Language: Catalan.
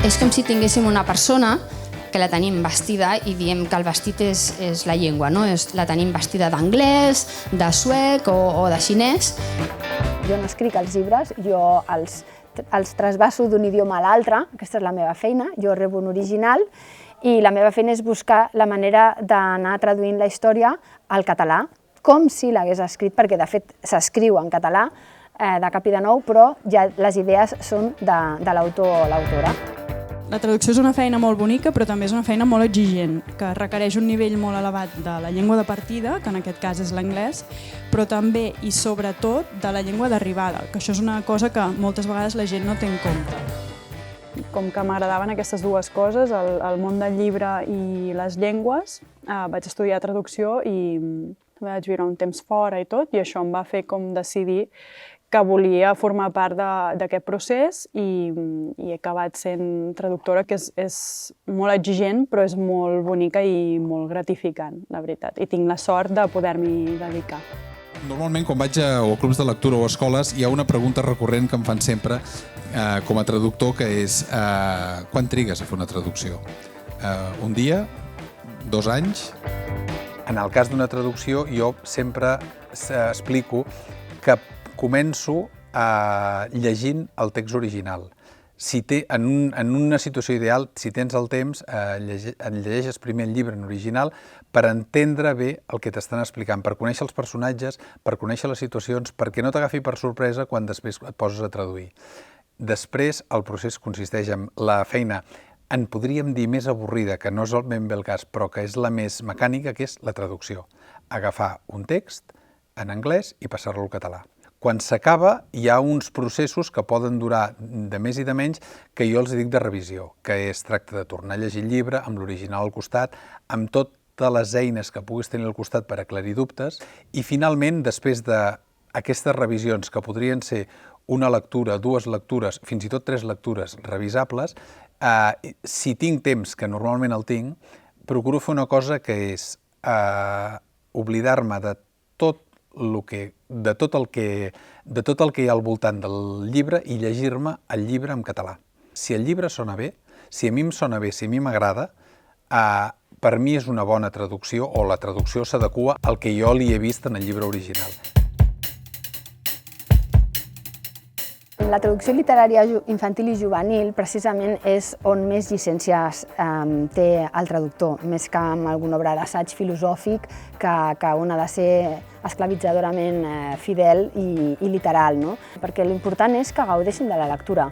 És com si tinguéssim una persona que la tenim vestida i diem que el vestit és la llengua, no? La tenim vestida d'anglès, de suec o de xinès. Jo no escric els llibres, jo els trasbasso d'un idioma a l'altre, aquesta és la meva feina, jo rebo un original i la meva feina és buscar la manera d'anar traduint la història al català, com si l'hagués escrit, perquè de fet s'escriu en català de cap i de nou, però ja les idees són de l'autor o l'autora. La traducció és una feina molt bonica, però també és una feina molt exigent, que requereix un nivell molt elevat de la llengua de partida, que en aquest cas és l'anglès, però també i sobretot de la llengua d'arribada, que això és una cosa que moltes vegades la gent no té en compte. Com que m'agradaven aquestes dues coses, el món del llibre i les llengües, vaig estudiar traducció i vaig viure un temps fora i tot, i això em va fer com decidir que volia formar part d'aquest procés i he acabat sent traductora, que és molt exigent, però és molt bonica i molt gratificant, la veritat. I tinc la sort de poder-m'hi dedicar. Normalment, quan vaig a clubs de lectura o a escoles, hi ha una pregunta recurrent que em fan sempre com a traductor, que és quan trigues a fer una traducció? Un dia? 2 anys? En el cas d'una traducció, jo sempre explico que començo llegint el text original. En una situació ideal, si tens el temps, llegeixes primer el llibre en original per entendre bé el que t'estan explicant, per conèixer els personatges, per conèixer les situacions, perquè no t'agafi per sorpresa quan després et poses a traduir. Després, el procés consisteix en la feina, en podríem dir més avorrida, que no és ben bé el cas, però que és la més mecànica, que és la traducció. Agafar un text en anglès i passar-lo al català. Quan s'acaba, hi ha uns processos que poden durar de més i de menys, que jo els dic de revisió, que es tracta de tornar a llegir el llibre amb l'original al costat, amb totes les eines que puguis tenir al costat per aclarir dubtes, i finalment, després d'aquestes revisions, que podrien ser una lectura, 2 lectures, fins i tot 3 lectures revisables, si tinc temps, que normalment el tinc, procuro fer una cosa que és oblidar-me de tot el que hi ha al voltant del llibre i llegir-me el llibre en català. Si el llibre sona bé, si a mi em sona bé, si a mi m'agrada, per mi és una bona traducció o la traducció s'adequa al que jo li he vist en el llibre original. La traducció literària infantil i juvenil precisament és on més llicències té el traductor, més que amb alguna obra d'assaig filosòfic que on ha de ser esclavitzadorament fidel i literal, no? Perquè l'important és que gaudeixin de la lectura.